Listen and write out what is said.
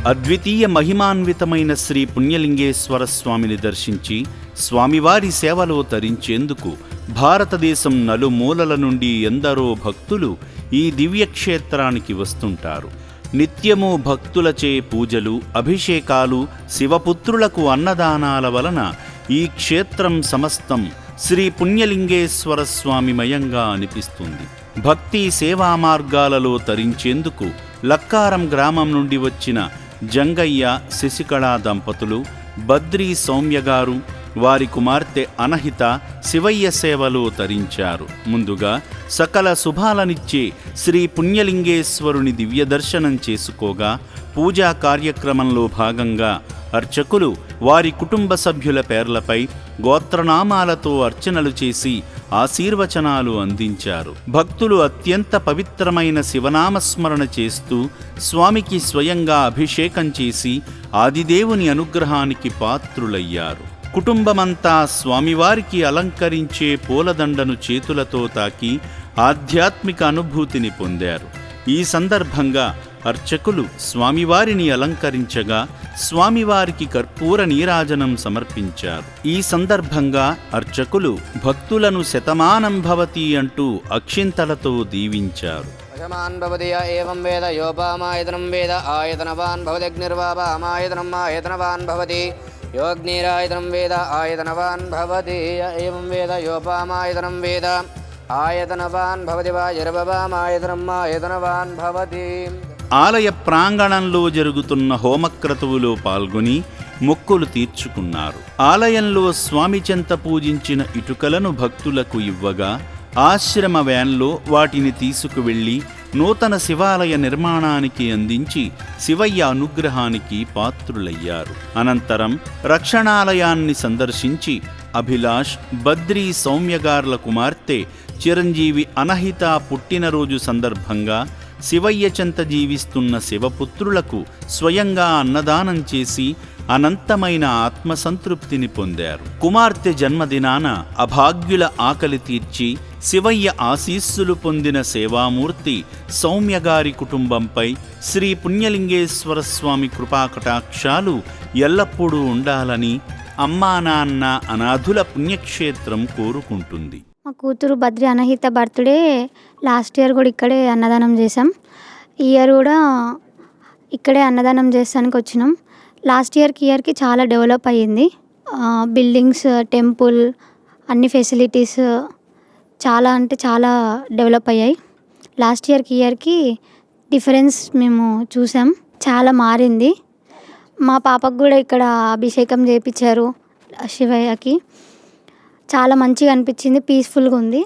అద్వితీయ మహిమాన్వితమైన శ్రీ పుణ్యలింగేశ్వర స్వామిని దర్శించి స్వామివారి సేవలో తరించేందుకు భారతదేశం నలుమూలల నుండి ఎందరో భక్తులు ఈ దివ్యక్షేత్రానికి వస్తుంటారు. నిత్యము భక్తులచే పూజలు, అభిషేకాలు, శివపుత్రులకు అన్నదానాల వలన ఈ క్షేత్రం సమస్తం శ్రీ పుణ్యలింగేశ్వర స్వామిమయంగా అనిపిస్తుంది. భక్తి సేవా మార్గాలలో తరించేందుకు లక్కారం గ్రామం నుండి వచ్చిన జంగయ్య, శశికళ దంపతులు, బద్రీ సౌమ్యగారు, వారి కుమార్తె అనహిత శివయ్య సేవలో తరించారు. ముందుగా సకల శుభాలనిచ్చే శ్రీ పుణ్యలింగేశ్వరుని దివ్య దర్శనం చేసుకోగా పూజా కార్యక్రమంలో భాగంగా అర్చకులు వారి కుటుంబ సభ్యుల పేర్లపై గోత్రనామాలతో అర్చనలు చేసి ఆశీర్వచనాలు అందించారు. భక్తులు అత్యంత పవిత్రమైన శివనామస్మరణ చేస్తూ స్వామికి స్వయంగా అభిషేకం చేసి ఆదిదేవుని అనుగ్రహానికి పాత్రులయ్యారు. కుటుంబమంతా స్వామివారికి అలంకరించే పూలదండను చేతులతో తాకి ఆధ్యాత్మిక అనుభూతిని పొందారు. ఈ సందర్భంగా అర్చకులు స్వామివారిని అలంకరించగా స్వామివారికి కర్పూర నీరాజనం సమర్పించారు. ఈ సందర్భంగా అర్చకులు భక్తులను శతమానం భవతి అంటూ అక్షింతలతో దీవించారు. శతమాన్ భవతి ఏవం వేద యోపామాయతనం వేద ఆయతనవాన్ భవతి అగ్నిర్వాపామాయతనం ఆయతనవాన్ భవతి యోగ్నిరాయతనం వేద ఆయతనవాన్ భవతి ఏవం వేద యోపామాయతనం వేద ఆయతనవాన్ భవతి వాయుర్వపామాయతనం ఆయతనవాన్ భవతి. ఆలయ ప్రాంగణంలో జరుగుతున్న హోమక్రతువులో పాల్గొని మొక్కులు తీర్చుకున్నారు. ఆలయంలో స్వామి చెంత పూజించిన ఇటుకలను భక్తులకు ఇవ్వగా ఆశ్రమ వ్యాన్లో వాటిని తీసుకువెళ్లి నూతన శివాలయ నిర్మాణానికి అందించి శివయ్య అనుగ్రహానికి పాత్రులయ్యారు. అనంతరం రక్షణాలయాన్ని సందర్శించి అభిలాష్, బద్రీ సౌమ్యగార్ల కుమార్తె చిరంజీవి అనహిత పుట్టినరోజు సందర్భంగా శివయ్య చెంత జీవిస్తున్న శివపుత్రులకు స్వయంగా అన్నదానం చేసి అనంతమైన ఆత్మసంతృప్తిని పొందారు. కుమార్తె జన్మదినాన అభాగ్యుల ఆకలి తీర్చి శివయ్య ఆశీస్సులు పొందిన సేవామూర్తి సౌమ్యగారి కుటుంబంపై శ్రీ పుణ్యలింగేశ్వర స్వామి కృపాకటాక్షాలు ఎల్లప్పుడూ ఉండాలని అమ్మా నాన్న అనాథుల పుణ్యక్షేత్రం కోరుకుంటుంది. మా కూతురు Badri Anahita birthday last year కూడా ఇక్కడే అన్నదానం చేసాం. ఈ ఇయర్ కూడా ఇక్కడే అన్నదానం చేస్తానికి వచ్చినాం. లాస్ట్ ఇయర్కి చాలా డెవలప్ అయ్యింది. బిల్డింగ్స్, టెంపుల్, అన్ని ఫెసిలిటీస్ చాలా అంటే చాలా డెవలప్ అయ్యాయి. లాస్ట్ ఇయర్కి డిఫరెన్స్ మేము చూసాం. చాలా మారింది. మా పాపకు కూడా ఇక్కడ అభిషేకం చేయించారు శివయ్యకి. చాలా మంచిగా అనిపించింది, పీస్ఫుల్గా ఉంది.